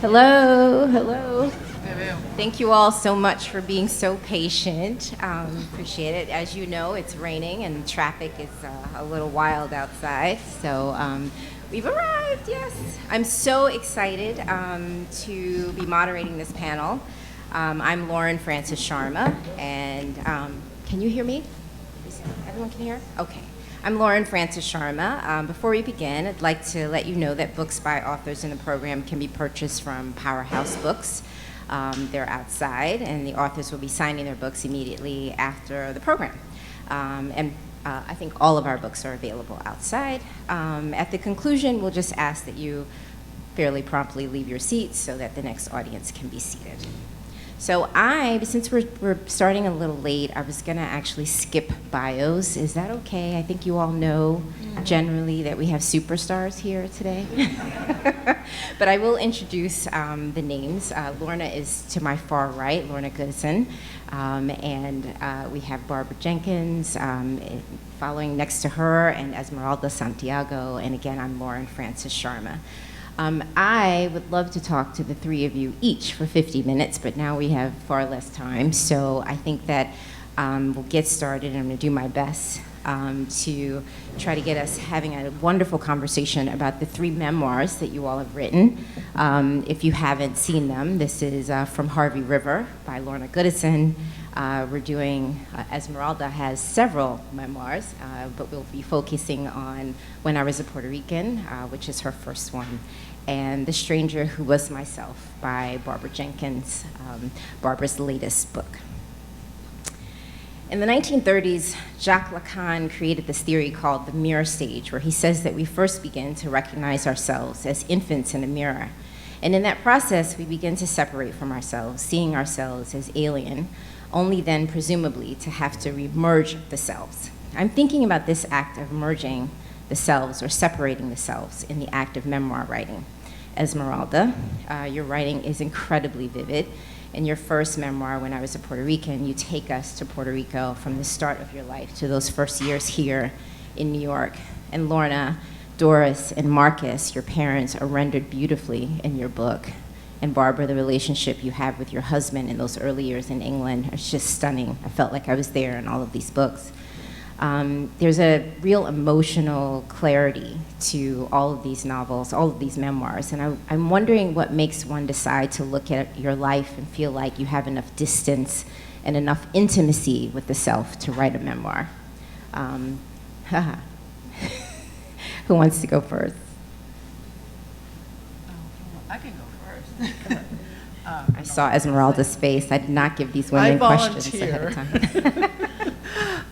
Hello, hello. Thank you all so much for being so patient. Appreciate it. As you know, it's raining and traffic is a little wild outside. So we've arrived, yes. I'm so excited to be moderating this panel. I'm Lauren Francis-Sharma, and can you hear me? Everyone can hear? Okay. I'm Lauren Francis-Sharma. Before we begin, I'd like to let you know that books by authors in the program can be purchased from Powerhouse Books. They're outside, and the authors will be signing their books immediately after the program. I think all of our books are available outside. At the conclusion, we'll just ask that you fairly promptly leave your seats so that the next audience can be seated. So since we're starting a little late, I was gonna actually skip bios. Is that okay? I think you all know generally that we have superstars here today. But I will introduce the names. Lorna is to my far right, Lorna Goodison. And we have Barbara Jenkins following next to her, and Esmeralda Santiago. And again, I'm Lauren Francis-Sharma. I would love to talk to the three of you each for 50 minutes, but now we have far less time. So I think that we'll get started, and I'm going to do my best to try to get us having a wonderful conversation about the three memoirs that you all have written. If you haven't seen them, this is From Harvey River by Lorna Goodison. We're doing, Esmeralda has several memoirs, but we'll be focusing on When I Was a Puerto Rican, which is her first one, and The Stranger Who Was Myself by Barbara Jenkins, Barbara's latest book. In the 1930s, Jacques Lacan created this theory called the mirror stage, where he says that we first begin to recognize ourselves as infants in a mirror. And in that process, we begin to separate from ourselves, seeing ourselves as alien, only then, presumably, to have to re-merge the selves. I'm thinking about this act of merging the selves or separating the selves in the act of memoir writing. Esmeralda, your writing is incredibly vivid. In your first memoir, When I Was a Puerto Rican, you take us to Puerto Rico from the start of your life to those first years here in New York. And Lorna, Doris, and Marcus, your parents, are rendered beautifully in your book. And Barbara, the relationship you have with your husband in those early years in England is just stunning. I felt like I was there in all of these books. There's a real emotional clarity to all of these novels, all of these memoirs, and I'm wondering what makes one decide to look at your life and feel like you have enough distance and enough intimacy with the self to write a memoir. Who wants to go first? I can go first. I saw Esmeralda's face. I did not give these women questions ahead of time.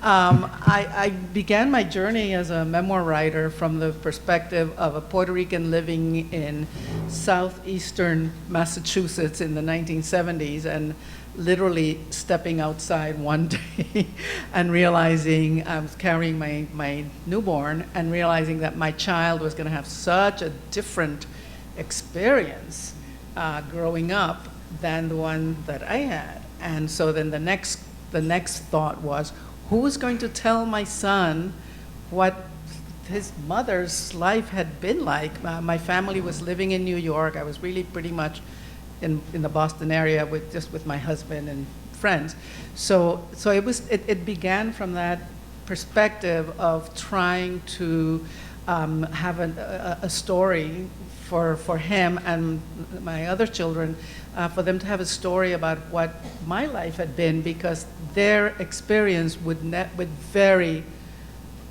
I began my journey as a memoir writer from the perspective of a Puerto Rican living in southeastern Massachusetts in the 1970s, and literally stepping outside one day and realizing I was carrying my newborn and realizing that my child was going to have such a different experience growing up than the one that I had. And so then the next thought was, who is going to tell my son what his mother's life had been like? My family was living in New York. I was really pretty much in the Boston area with my husband and friends. So it began from that perspective of trying to have a story for him and my other children, for them to have a story about what my life had been, because their experience would very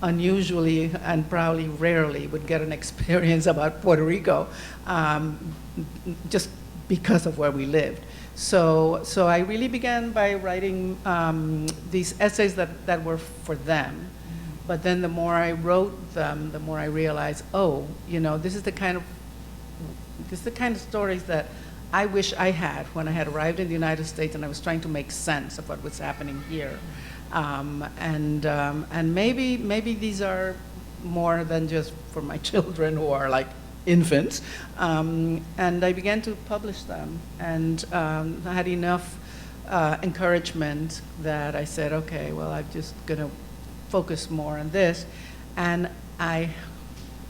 unusually and probably rarely would get an experience about Puerto Rico, just because of where we lived. So I really began by writing these essays that were for them. But then the more I wrote them, the more I realized, oh, this is the kind of stories that I wish I had when I had arrived in the United States and I was trying to make sense of what was happening here. And maybe these are more than just for my children who are like infants. And I began to publish them, and I had enough encouragement that I said, okay, well, I'm just gonna focus more on this. And I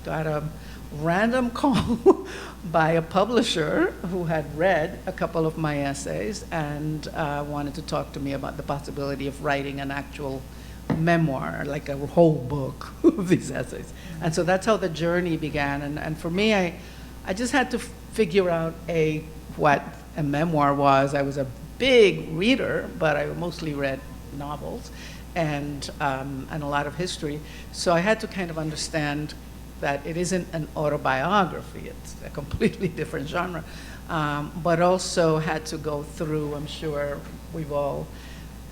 got a random call by a publisher who had read a couple of my essays and wanted to talk to me about the possibility of writing an actual memoir, like a whole book of these essays. And so that's how the journey began. And for me, I just had to figure out what a memoir was. I was a big reader, but I mostly read novels and a lot of history. So I had to kind of understand that it isn't an autobiography, it's a completely different genre, but also had to go through, I'm sure we've all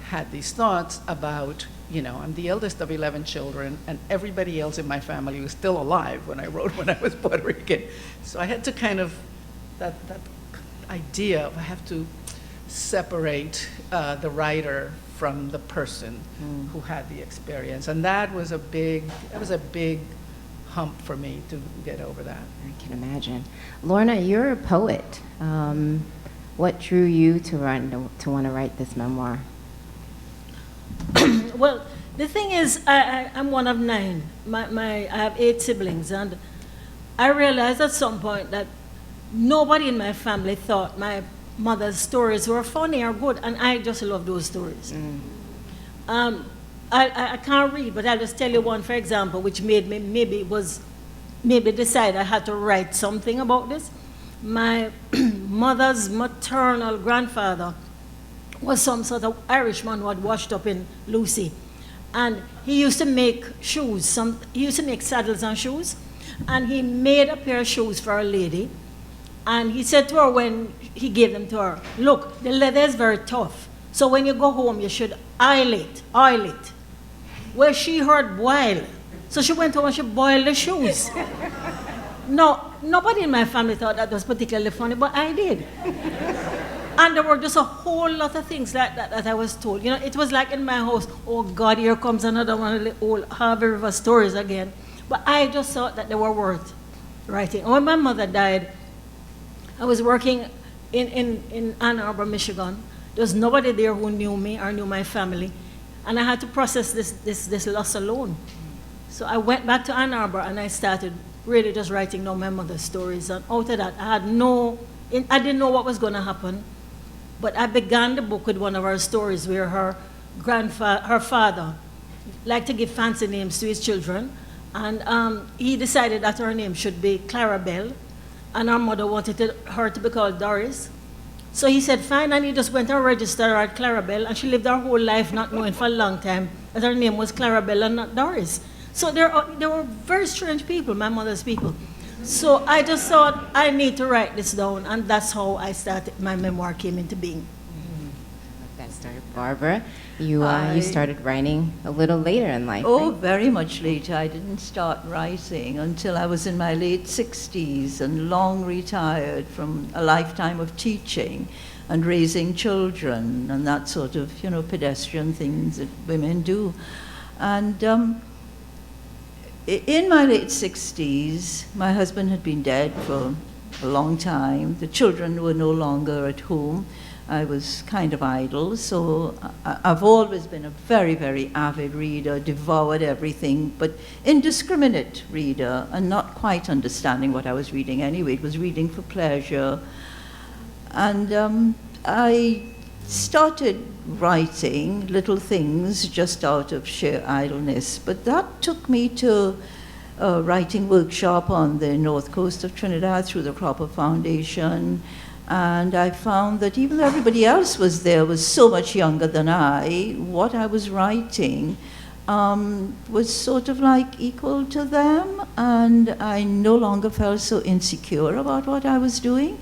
had these thoughts about, I'm the eldest of 11 children, and everybody else in my family was still alive when I wrote When I Was Puerto Rican. So I had to kind of, that idea of I have to separate the writer from the person who had the experience. And that was a big hump for me to get over that. I can imagine. Lorna, you're a poet. What drew you to want to write this memoir? Well, the thing is, I'm one of 9. I have 8 siblings, and I realized at some point that nobody in my family thought my mother's stories were funny or good, and I just love those stories. I can't read, but I'll just tell you one, for example, which made me maybe decide I had to write something about this. My mother's maternal grandfather was some sort of Irishman who had washed up in Lucy. And he used to make shoes, he used to make saddles and shoes. And he made a pair of shoes for a lady. And he said to her when he gave them to her, look, the leather is very tough. So when you go home, you should oil it. Well, she heard boil. So she went home and she boiled the shoes. No, nobody in my family thought that was particularly funny, but I did. And there were just a whole lot of things like that I was told. It was like in my house, oh God, here comes another one of the old Harvey River stories again. But I just thought that they were worth writing. And when my mother died, I was working in Ann Arbor, Michigan. There was nobody there who knew me or knew my family. And I had to process this loss alone. So I went back to Ann Arbor and I started really just writing down my mother's stories. And out of that, I didn't know what was going to happen. But I began the book with one of her stories where her father liked to give fancy names to his children. And he decided that her name should be Clarabelle. And her mother wanted her to be called Doris. So he said, fine, and he just went and registered her at Clarabelle, and she lived her whole life not knowing for a long time that her name was Clarabelle and not Doris. So there were very strange people, my mother's people. So I just thought, I need to write this down, and that's how I started, my memoir came into being. That story, Barbara. You started writing a little later in life, Oh, right? very much later. I didn't start writing until I was in my late 60s and long retired from a lifetime of teaching and raising children and that sort of, pedestrian things that women do. And in my late 60s, my husband had been dead for a long time. The children were no longer at home. I was kind of idle, so I've always been a very, very avid reader, devoured everything, but indiscriminate reader, and not quite understanding what I was reading anyway. It was reading for pleasure. And I started writing little things just out of sheer idleness, but that took me to a writing workshop on the north coast of Trinidad through the Cropper Foundation. And I found that even though everybody else was there was so much younger than I, what I was writing was sort of like equal to them, and I no longer felt so insecure about what I was doing.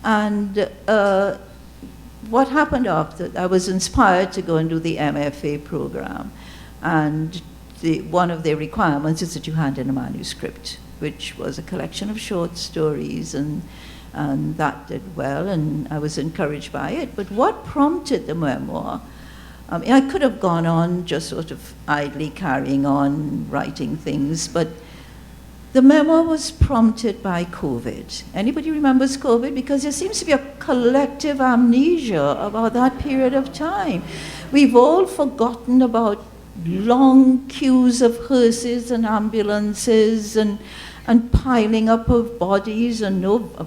And what happened after, I was inspired to go and do the MFA program. And one of their requirements is that you hand in a manuscript, which was a collection of short stories, and that did well, and I was encouraged by it. But what prompted the memoir, I could have gone on just sort of idly carrying on writing things, but the memoir was prompted by COVID. Anybody remembers COVID? Because there seems to be a collective amnesia about that period of time. We've all forgotten about long queues of hearses and ambulances and and piling up of bodies, and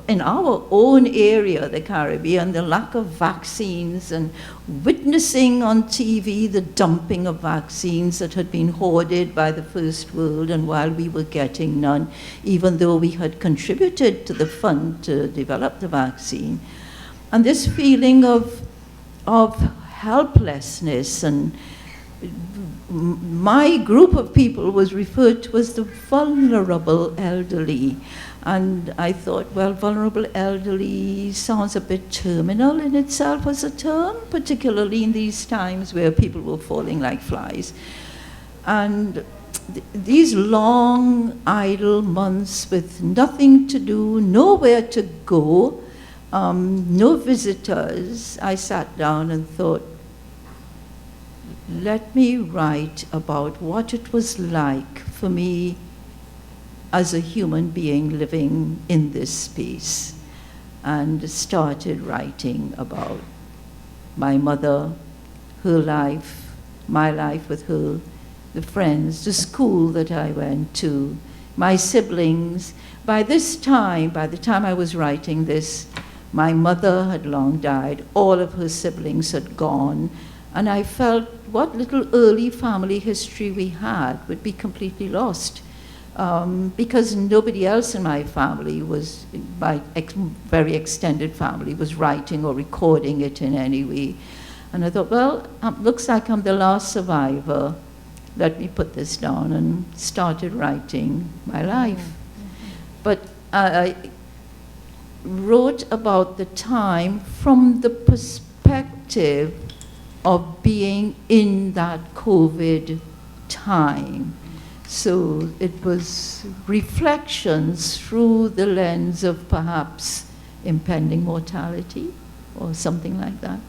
in our own area, the Caribbean, the lack of vaccines, and witnessing on TV the dumping of vaccines that had been hoarded by the First World, and while we were getting none, even though we had contributed to the fund to develop the vaccine. And this feeling of helplessness, and my group of people was referred to as the vulnerable elderly. And I thought, well, vulnerable elderly sounds a bit terminal in itself as a term, particularly in these times where people were falling like flies. And these long, idle months with nothing to do, nowhere to go, no visitors, I sat down and thought, let me write about what it was like for me as a human being living in this space, and started writing about my mother, her life, my life with her, the friends, the school that I went to, my siblings. By the time I was writing this, my mother had long died, all of her siblings had gone, and I felt what little early family history we had would be completely lost. Because nobody else in my family was, my very extended family, was writing or recording it in any way. And I thought, well, looks like I'm the last survivor. Let me put this down, and started writing my life. But I wrote about the time from the perspective of being in that COVID time. So it was reflections through the lens of perhaps impending mortality or something like that.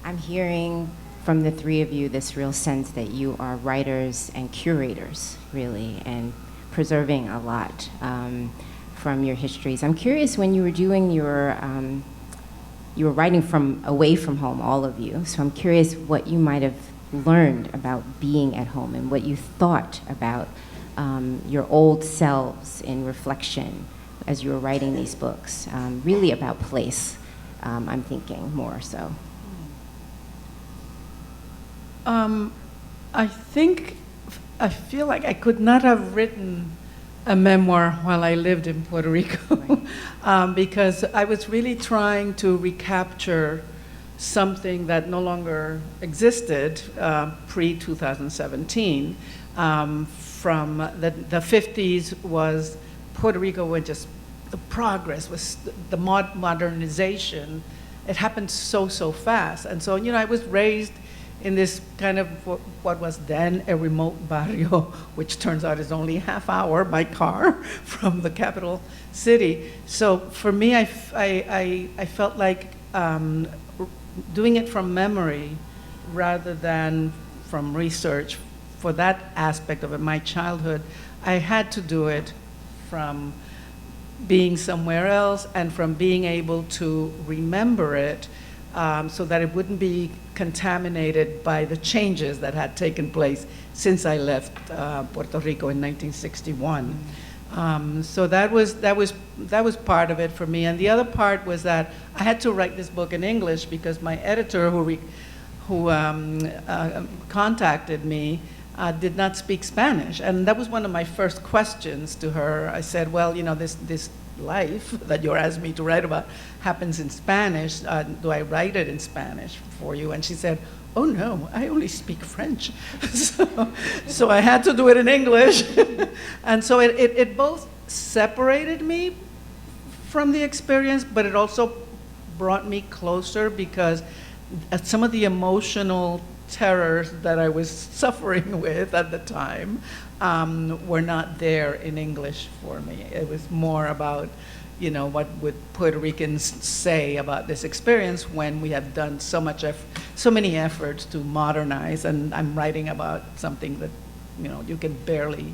I'm hearing from the three of you this real sense that you are writers and curators, really, and preserving a lot from your histories. I'm curious, when you were doing your, you were writing from away from home, all of you, so I'm curious what you might have learned about being at home and what you thought about your old selves in reflection as you were writing these books, really about place, I'm thinking more so. I feel like I could not have written a memoir while I lived in Puerto Rico, right. Because I was really trying to recapture something that no longer existed pre-2017. From the 50s was Puerto Rico, where just the progress was, the modernization, it happened so fast. And so, I was raised in this kind of what was then a remote barrio, which turns out is only a half hour by car from the capital city. So for me, I felt like doing it from memory rather than from research for that aspect of it, my childhood, I had to do it from being somewhere else and from being able to remember it so that it wouldn't be contaminated by the changes that had taken place since I left Puerto Rico in 1961. So that was part of it for me, and the other part was that I had to write this book in English because my editor, who contacted me, did not speak Spanish, and that was one of my first questions to her. I said, well, this life that you're asking me to write about happens in Spanish. Do I write it in Spanish for you? And she said, oh no, I only speak French. So I had to do it in English. And so it both separated me from the experience, but it also brought me closer because some of the emotional terrors that I was suffering with at the time were not there in English for me. It was more about, what would Puerto Ricans say about this experience when we have done so many efforts to modernize, and I'm writing about something that, you can barely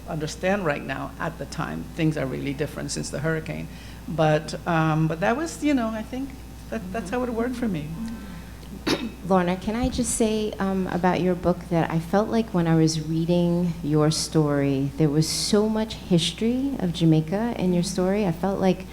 understand right now. At the time, things are really different since the hurricane. But that was, I think that's how it worked for me. Lorna, can I just say about your book that I felt like when I was reading your story, there was so much history of Jamaica in your story. I felt like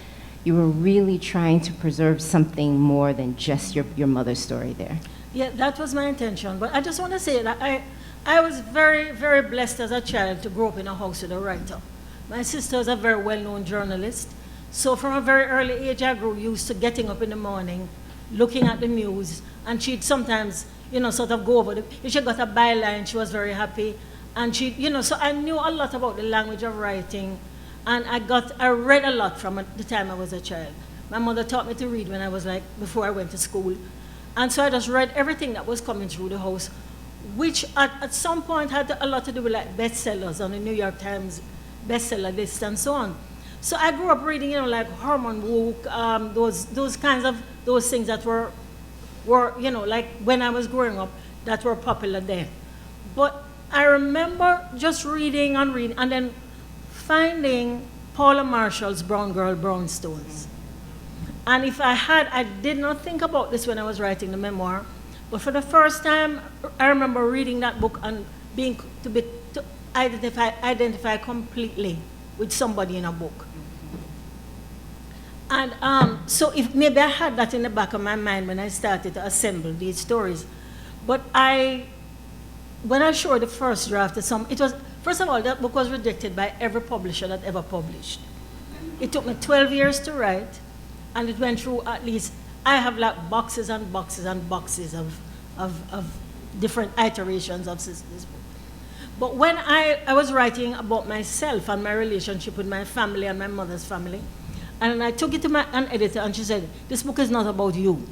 you were really trying to preserve something more than just your mother's story there. Yeah, that was my intention. But I just want to say that I was very, very blessed as a child to grow up in a house with a writer. My sister was a very well-known journalist. So from a very early age, I grew used to getting up in the morning, looking at the news, and she'd sometimes, sort of go over if she got a byline, she was very happy. And she, so I knew a lot about the language of writing, and I read a lot from the time I was a child. My mother taught me to read when I was before I went to school. And so I just read everything that was coming through the house, which at some point had a lot to do with bestsellers on the New York Times bestseller list and so on. So I grew up reading, like Herman Wouk, those kinds of things that were, like when I was growing up, that were popular then. But I remember just reading, and then finding Paula Marshall's Brown Girl, Brown Stones. And I did not think about this when I was writing the memoir, but for the first time, I remember reading that book and to identify completely with somebody in a book. And so if maybe I had that in the back of my mind when I started to assemble these stories, but when I showed the first draft to first of all, that book was rejected by every publisher that ever published. It took me 12 years to write, and it went through I have boxes and boxes and boxes of different iterations of this book. But when I was writing about myself and my relationship with my family and my mother's family, and I took it to an editor, and she said, this book is not about you.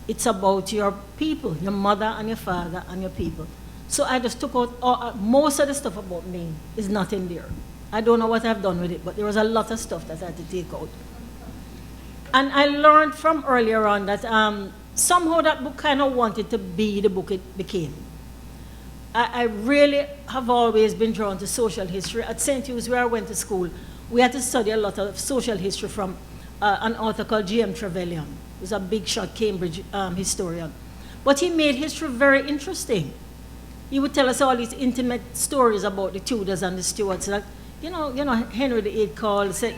It's about your people, your mother and your father and your people. So I just took out most of the stuff about me is not in there. I don't know what I've done with it, but there was a lot of stuff that I had to take out. And I learned from earlier on that somehow that book kind of wanted to be the book it became. I really have always been drawn to social history. At St. Hugh's, where I went to school, we had to study a lot of social history from an author called G.M. Trevelyan, who's a big shot Cambridge historian. But he made history very interesting. He would tell us all these intimate stories about the Tudors and the Stuarts. Like, Henry VIII called, said,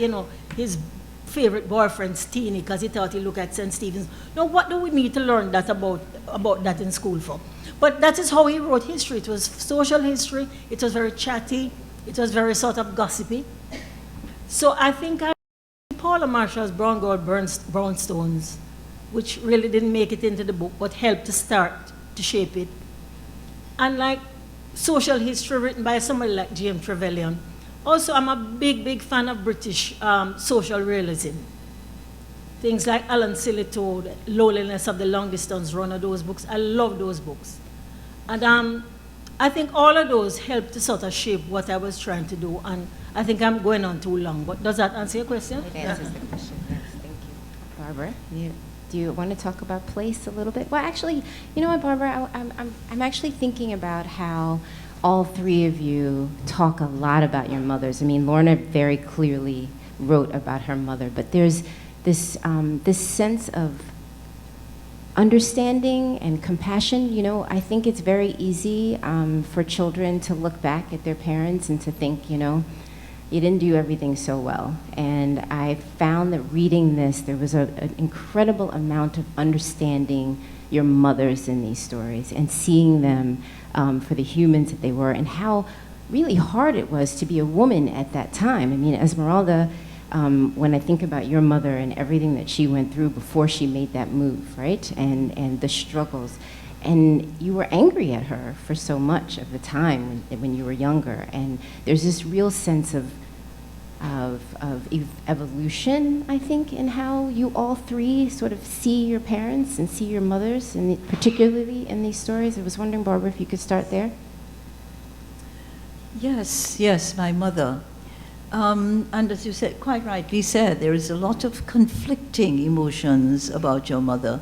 his favorite boyfriend, Steenie, because he thought he looked at St. Stephen's. Now, what do we need to learn that about that in school for? But that is how he wrote history. It was social history. It was very chatty. It was very sort of gossipy. So I think Paula Marshall's Brown Girl, Brown Stones, which really didn't make it into the book, but helped to start to shape it. And like social history written by somebody like G.M. Trevelyan. Also, I'm a big, big fan of British social realism. Things like Alan Sillitoe, Loneliness of the Long Distance Runner, those books. I love those books. And I think all of those helped to sort of shape what I was trying to do. And I think I'm going on too long, but does that answer your question? It answers the question, yes, thank you. Barbara, do you want to talk about place a little bit? Well, actually, you know what, Barbara, I'm actually thinking about how all three of you talk a lot about your mothers. I mean, Lorna very clearly wrote about her mother, but there's this sense of understanding and compassion. I think it's very easy for children to look back at their parents and to think, you didn't do everything so well. And I found that reading this, there was an incredible amount of understanding your mothers in these stories and seeing them for the humans that they were, and how really hard it was to be a woman at that time. I mean, Esmeralda, when I think about your mother and everything that she went through before she made that move, right? And the struggles. And you were angry at her for so much of the time when you were younger. And there's this real sense of evolution, I think, in how you all three sort of see your parents and see your mothers, and particularly in these stories. I was wondering, Barbara, if you could start there. Yes, my mother. And as you said, quite rightly said, there is a lot of conflicting emotions about your mother.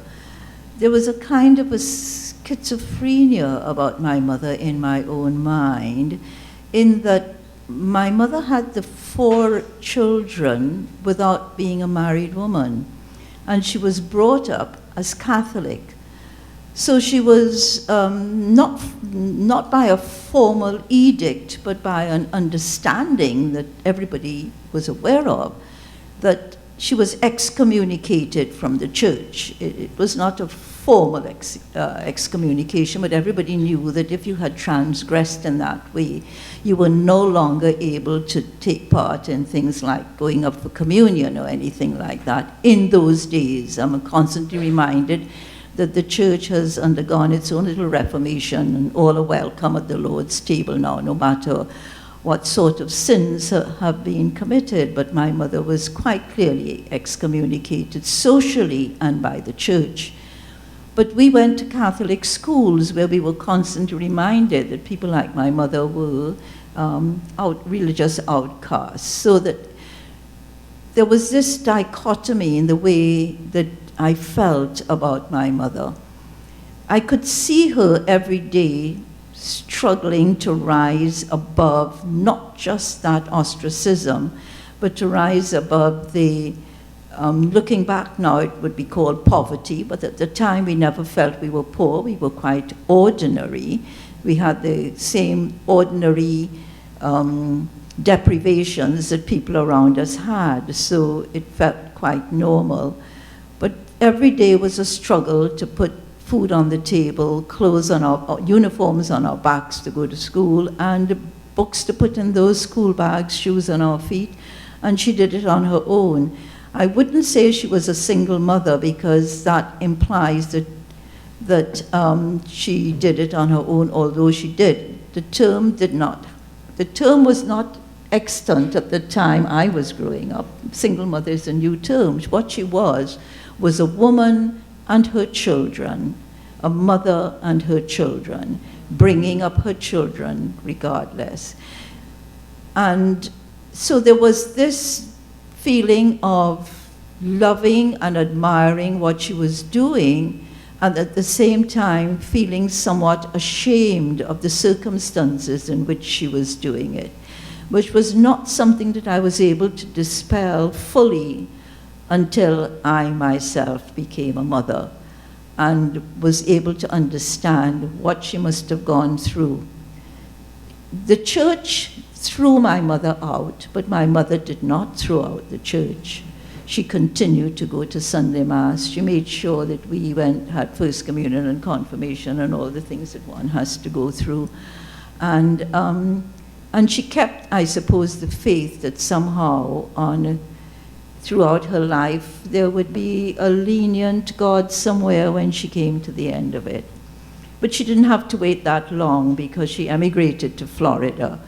There was a kind of a schizophrenia about my mother in my own mind, in that my mother had the 4 children without being a married woman, and she was brought up as Catholic. So she was not by a formal edict, but by an understanding that everybody was aware of, that she was excommunicated from the church. It was not a formal excommunication, but everybody knew that if you had transgressed in that way, you were no longer able to take part in things like going up for communion or anything like that. In those days, I'm constantly reminded that the church has undergone its own little reformation, and all are welcome at the Lord's table now, no matter what sort of sins have been committed. But my mother was quite clearly excommunicated socially and by the church. But we went to Catholic schools where we were constantly reminded that people like my mother were religious outcasts. So that there was this dichotomy in the way that I felt about my mother. I could see her every day struggling to rise above not just that ostracism, but to rise above the looking back now, it would be called poverty, but at the time we never felt we were poor. We were quite ordinary. We had the same ordinary deprivations that people around us had, so it felt quite normal. But every day was a struggle to put food on the table, clothes on our uniforms on our backs to go to school, and books to put in those school bags, shoes on our feet, and she did it on her own. I wouldn't say she was a single mother, because that implies that she did it on her own, although she did. The term did not. The term was not extant at the time I was growing up. Single mother is a new term. What she was a woman and her children, a mother and her children, bringing up her children regardless. And so there was this feeling of loving and admiring what she was doing, and at the same time feeling somewhat ashamed of the circumstances in which she was doing it, which was not something that I was able to dispel fully until I myself became a mother and was able to understand what she must have gone through. The church threw my mother out, but my mother did not throw out the church. She continued to go to Sunday Mass. She made sure that we had First Communion and Confirmation and all the things that one has to go through. And she kept, I suppose, the faith that somehow throughout her life there would be a lenient God somewhere when she came to the end of it. But she didn't have to wait that long, because she emigrated to Florida.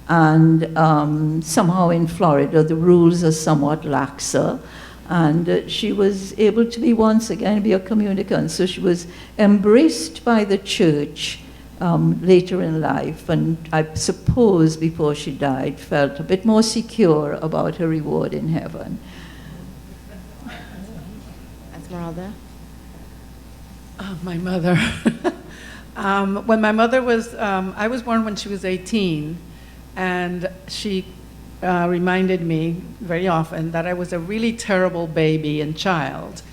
And somehow in Florida, the rules are somewhat laxer. And she was able to once again be a communicant. So she was embraced by the church later in life. And I suppose before she died, felt a bit more secure about her reward in heaven. Esmeralda? My mother. When my mother was, I was born when she was 18. And she reminded me very often that I was a really terrible baby and child,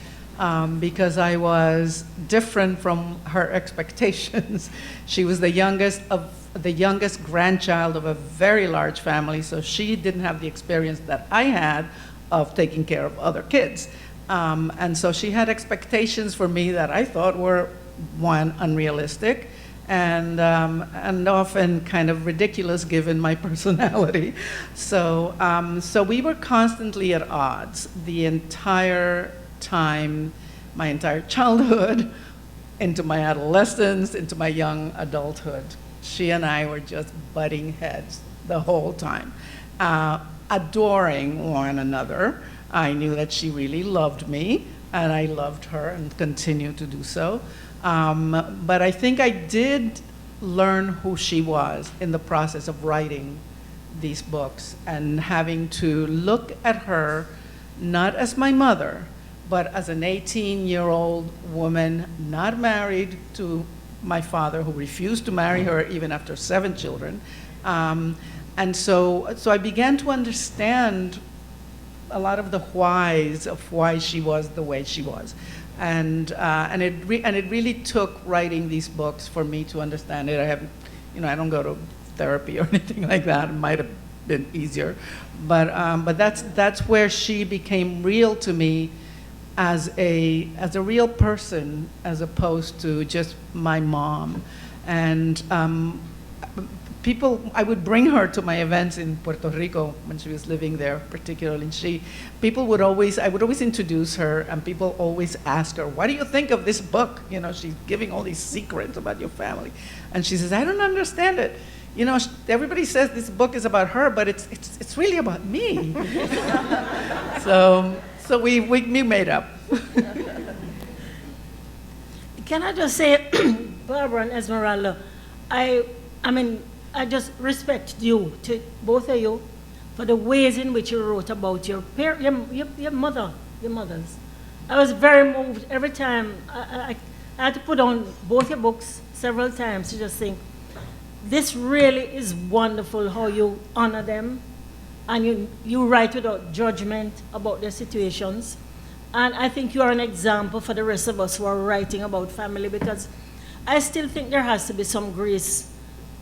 because I was different from her expectations. She was the youngest grandchild of a very large family, so she didn't have the experience that I had of taking care of other kids. And so she had expectations for me that I thought were, one, unrealistic, and often kind of ridiculous given my personality. So we were constantly at odds the entire time, my entire childhood, into my adolescence, into my young adulthood. She and I were just butting heads the whole time, adoring one another. I knew that she really loved me, and I loved her and continue to do so. But I think I did learn who she was in the process of writing these books, and having to look at her not as my mother, but as an 18-year-old woman, not married to my father, who refused to marry her even after 7 children. And so I began to understand a lot of the whys of why she was the way she was. And it really took writing these books for me to understand it. I haven't, I don't go to therapy or anything like that. It might have been easier, but that's where she became real to me as a real person, as opposed to just my mom. And I would bring her to my events in Puerto Rico when she was living there, particularly. And I would always introduce her, and people always ask her, "What do you think of this book? She's giving all these secrets about your family." And she says, "I don't understand it. Everybody says this book is about her, but it's really about me." So we made up. Can I just say, Barbara and Esmeralda, I just respect you, to both of you, for the ways in which you wrote about your mothers. I was very moved every time. I had to put on both your books several times to just think, this really is wonderful how you honor them, and you write without judgment about their situations. And I think you are an example for the rest of us who are writing about family, because I still think there has to be some grace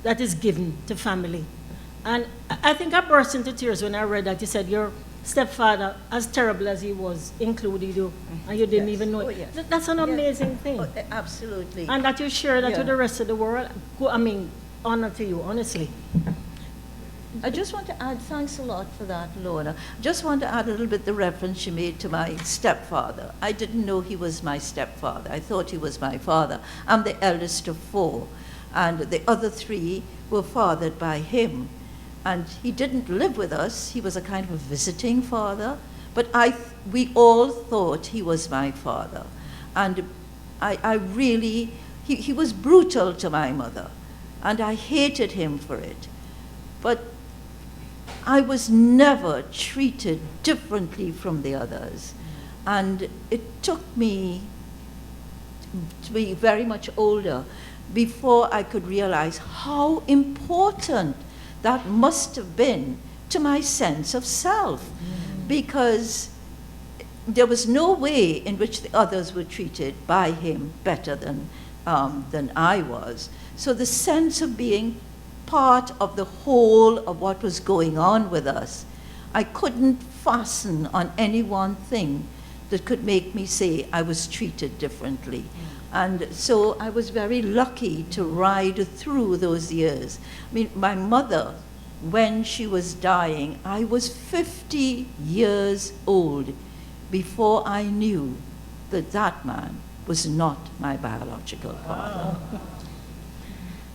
that is given to family. And I think I burst into tears when I read that you said your stepfather, as terrible as he was, included you, and you didn't even know it. Yes. That's an amazing thing. Oh, absolutely. And that you share that with the rest of the world, honor to you, honestly. I just want to add, thanks a lot for that, Lorna. Just want to add a little bit the reference you made to my stepfather. I didn't know he was my stepfather. I thought he was my father. I'm the eldest of 4, and the other 3 were fathered by him. And he didn't live with us. He was a kind of a visiting father, but we all thought he was my father. And he was brutal to my mother, and I hated him for it. But I was never treated differently from the others. And it took me to be very much older before I could realize how important that must have been to my sense of self. Because there was no way in which the others were treated by him better than I was. So the sense of being part of the whole of what was going on with us, I couldn't fasten on any one thing that could make me say I was treated differently. And so I was very lucky to ride through those years. I mean, my mother, when she was dying, I was 50 years old before I knew that that man was not my biological father.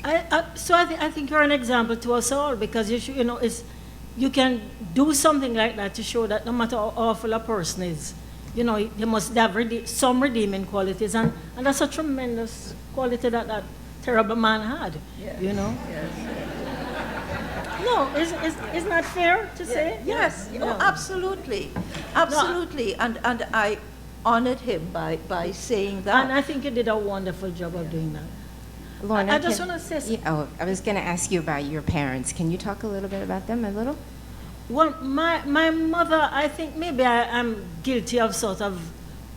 I think you're an example to us all, because you can do something like that to show that no matter how awful a person is, you must have some redeeming qualities, and that's a tremendous quality that terrible man had. Yes. Yes. No, isn't that fair to say? Yes. Yeah. Oh, absolutely, absolutely, and I honored him by saying that. And I think you did a wonderful job of doing that. Lorna, I just want to say something. I was going to ask you about your parents. Can you talk a little bit about them, a little? Well, my mother, I think maybe I'm guilty of sort of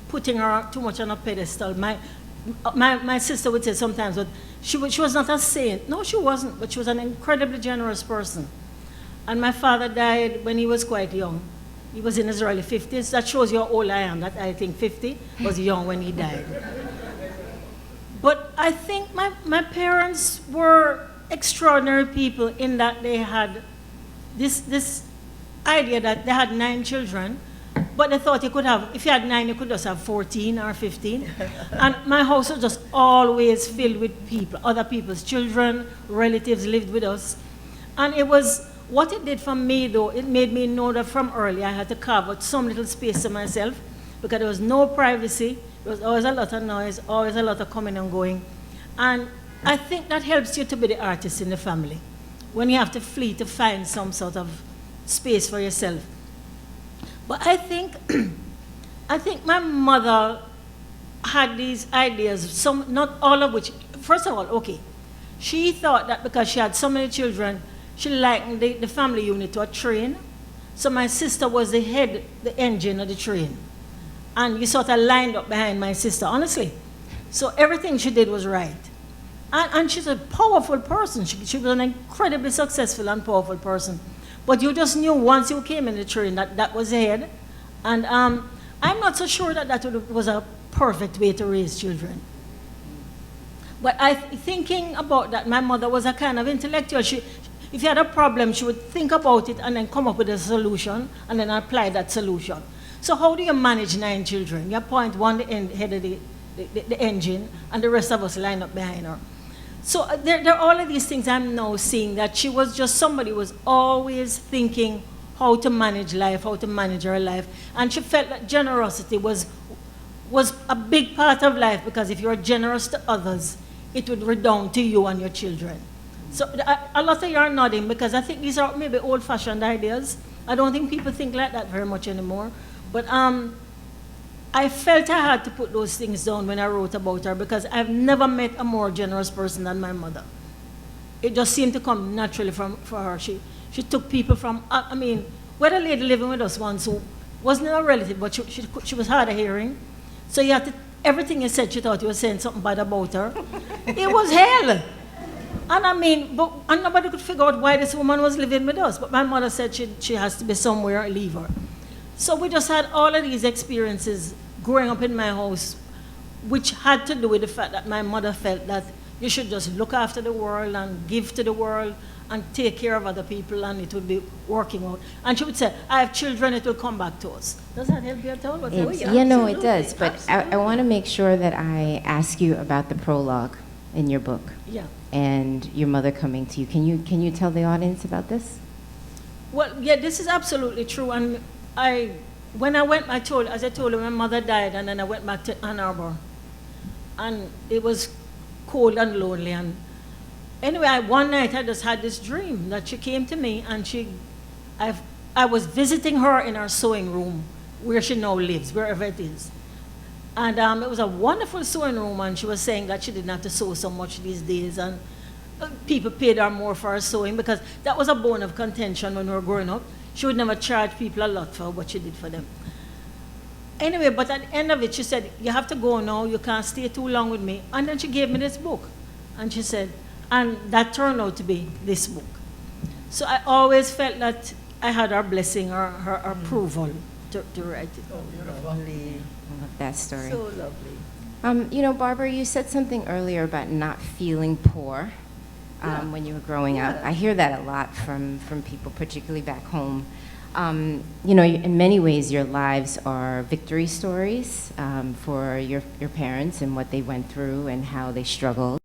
putting her too much on a pedestal. My sister would say sometimes, but she was not a saint. No, she wasn't, but she was an incredibly generous person. And my father died when he was quite young. He was in his early 50s. That shows you how old I am, that I think 50 was young when he died. But I think my parents were extraordinary people in that they had this idea that they had 9 children, but they thought if you had 9, you could just have 14 or 15. And my house was just always filled with people, other people's children, relatives lived with us. And what it did for me, though, it made me know that from early I had to carve out some little space to myself, because there was no privacy. There was always a lot of noise, always a lot of coming and going. And I think that helps you to be the artist in the family, when you have to flee to find some sort of space for yourself. But I think my mother had these ideas, not all of which, first of all, okay, she thought that because she had so many children, she likened the family unit to a train. So my sister was the engine of the train. And you sort of lined up behind my sister, honestly. So everything she did was right. And she's a powerful person. She was an incredibly successful and powerful person. But you just knew once you came in the train that that was ahead. And I'm not so sure that that was a perfect way to raise children. But thinking about that, my mother was a kind of intellectual. If you had a problem, she would think about it and then come up with a solution and then apply that solution. So how do you manage 9 children? You appoint one head of the engine and the rest of us line up behind her. So there are all of these things I'm now seeing, that she was just somebody who was always thinking how to manage life, how to manage her life. And she felt that generosity was a big part of life, because if you're generous to others, it would redound to you and your children. So a lot of you are nodding, because I think these are maybe old-fashioned ideas. I don't think people think like that very much anymore. But I felt I had to put those things down when I wrote about her, because I've never met a more generous person than my mother. It just seemed to come naturally for her. She took people from, I mean, we had a lady living with us once who wasn't a relative, but she was hard of hearing. So you had to, everything you said, she thought you were saying something bad about her. It was hell. And I mean, and nobody could figure out why this woman was living with us. But my mother said she has to be somewhere, leave her. So we just had all of these experiences growing up in my house, which had to do with the fact that my mother felt that you should just look after the world and give to the world and take care of other people, and it would be working out. And she would say, I have children, it will come back to us. Does that help you at all? No, it does. But I want to make sure that I ask you about the prologue in your book. Yeah. And your mother coming to you. Can you tell the audience about this? Well, yeah, this is absolutely true. And when I went, as I told you, my mother died, and then I went back to Ann Arbor. And it was cold and lonely. And anyway, one night I just had this dream that she came to me, and I was visiting her in her sewing room, where she now lives, wherever it is. And it was a wonderful sewing room, and she was saying that she didn't have to sew so much these days, and people paid her more for her sewing, because that was a bone of contention when we were growing up. She would never charge people a lot for what she did for them. Anyway, but at the end of it, she said, you have to go now, you can't stay too long with me. And then she gave me this book. And she said, and that turned out to be this book. So I always felt that I had her blessing, her approval to write it. So lovely. I love that story. So lovely. You know, Barbara, you said something earlier about not feeling poor. When you were growing up. I hear that a lot from people, particularly back home. You know, in many ways, your lives are victory stories for your parents and what they went through and how they struggled.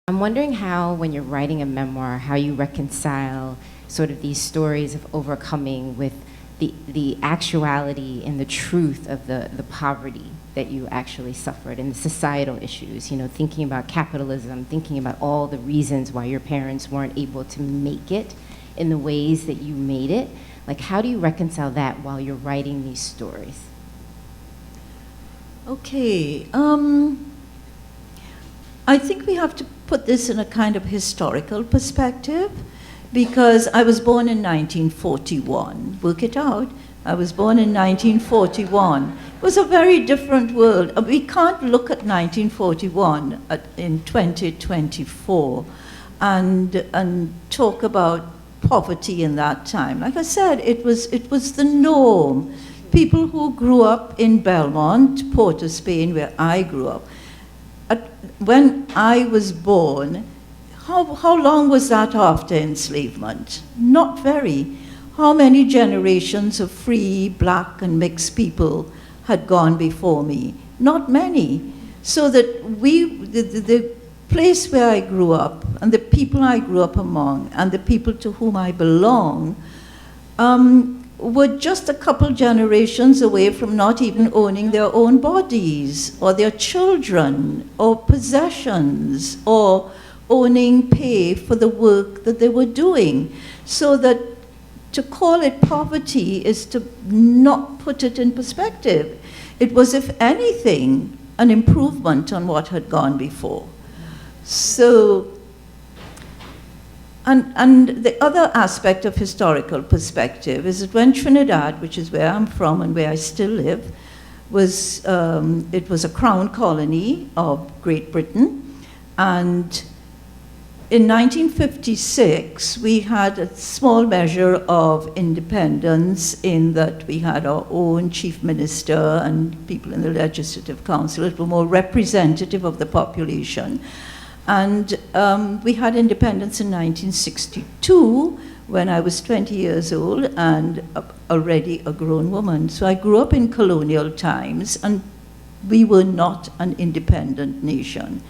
I'm wondering how, when you're writing a memoir, how you reconcile sort of these stories of overcoming with the actuality and the truth of the poverty that you actually suffered and the societal issues, you know, thinking about capitalism, thinking about all the reasons why your parents weren't able to make it in the ways that you made it. Like, how do you reconcile that while you're writing these stories? Okay, I think we have to put this in a kind of historical perspective, because I was born in 1941. Work it out. I was born in 1941. It was a very different world. We can't look at 1941 in 2024 and talk about poverty in that time. Like I said, it was the norm. People who grew up in Belmont, Port of Spain, where I grew up, when I was born, how long was that after enslavement? Not very. How many generations of free, black, and mixed people had gone before me? Not many. So that the place where I grew up, and the people I grew up among, and the people to whom I belong, were just a couple generations away from not even owning their own bodies, or their children, or possessions, or owning pay for the work that they were doing. So that to call it poverty is to not put it in perspective. It was, if anything, an improvement on what had gone before. So, and the other aspect of historical perspective is that when Trinidad, which is where I'm from and where I still live, was, it was a crown colony of Great Britain, and in 1956, we had a small measure of independence in that we had our own chief minister and people in the legislative council that were more representative of the population. And we had independence in 1962 when I was 20 years old and already a grown woman. So I grew up in colonial times, and we were not an independent nation.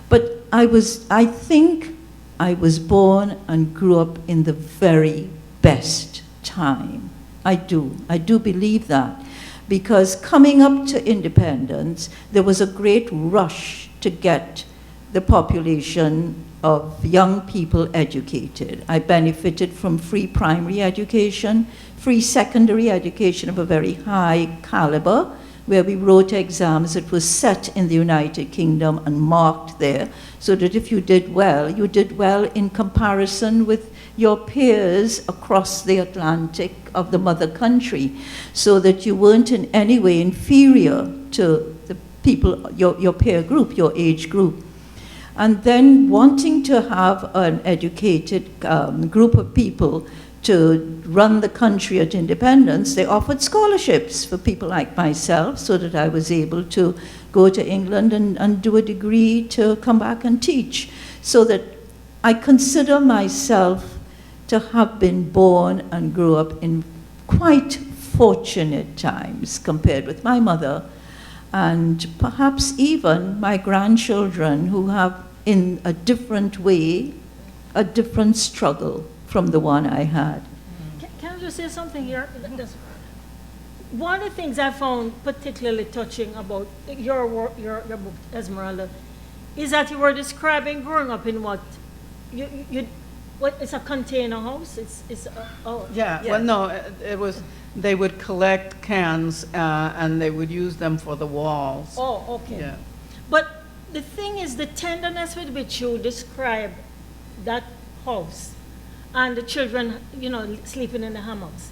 But I think I was born and grew up in the very best time. I do believe that. Because coming up to independence, there was a great rush to get the population of young people educated. I benefited from free primary education, free secondary education of a very high caliber, where we wrote exams that were set in the United Kingdom and marked there, so that if you did well in comparison with your peers across the Atlantic of the mother country, so that you weren't in any way inferior to the people, your peer group, your age group. And then wanting to have an educated group of people to run the country at independence, they offered scholarships for people like myself so that I was able to go to England and do a degree to come back and teach. So that I consider myself to have been born and grew up in quite fortunate times compared with my mother, and perhaps even my grandchildren who have, in a different way, a different struggle from the one I had. Can I just say something here? One of the things I found particularly touching about your work, your book, Esmeralda, is that you were describing growing up in what it's a container house. Well, no, it was. They would collect cans and they would use them for the walls. Oh, okay. Yeah. But the thing is, the tenderness with which you describe that house and the children, sleeping in the hammocks.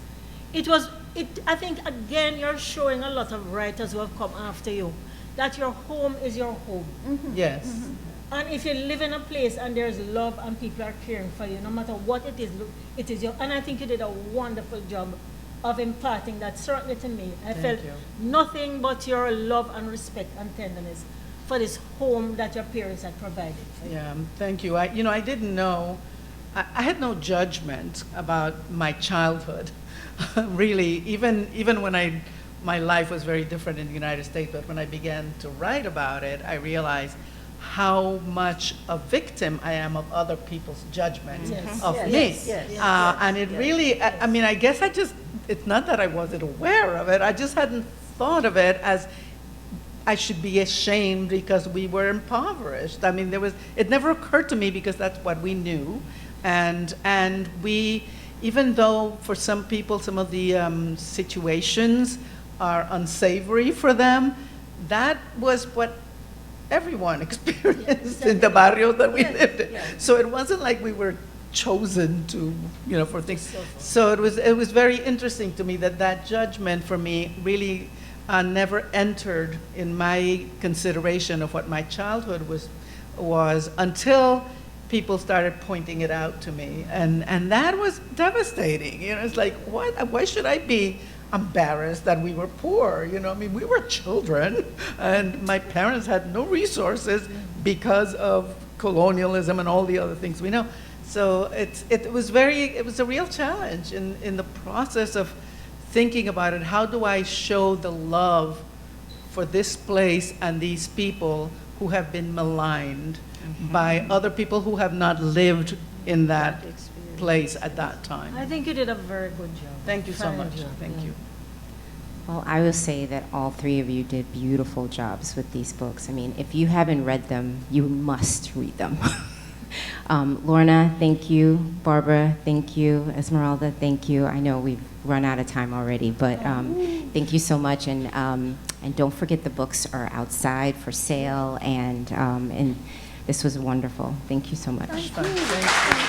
I think, again, you're showing a lot of writers who have come after you, that your home is your home. Mm-hmm. Yes. Mm-hmm. And if you live in a place and there's love and people are caring for you, no matter what it is your, and I think you did a wonderful job of imparting that, certainly to me. I felt nothing but your love and respect and tenderness for this home that your parents had provided for you. Yeah, thank you. I didn't know, I had no judgment about my childhood, really, even when my life was very different in the United States, but when I began to write about it, I realized how much a victim I am of other people's judgment of me. And it really, I guess it's not that I wasn't aware of it, I just hadn't thought of it as I should be ashamed because we were impoverished. It never occurred to me because that's what we knew. And we, even though for some people some of the situations are unsavory for them, that was what everyone experienced in the barrio that we lived in. So it wasn't like we were chosen to, for things. So it was very interesting to me that judgment for me really never entered in my consideration of what my childhood was until people started pointing it out to me, and that was devastating. It's like, what? Why should I be embarrassed that we were poor? We were children, and my parents had no resources because of colonialism and all the other things we know. So it was a real challenge in the process of thinking about it. How do I show the love for this place and these people who have been maligned by other people who have not lived in that place at that time? I think you did a very good job. Thank you so much. Thank you. Well, I will say that all three of you did beautiful jobs with these books. If you haven't read them, you must read them. Lorna, thank you. Barbara, thank you. Esmeralda, thank you. I know we've run out of time already, but thank you so much. And don't forget the books are outside for sale, and this was wonderful. Thank you so much. Thank you.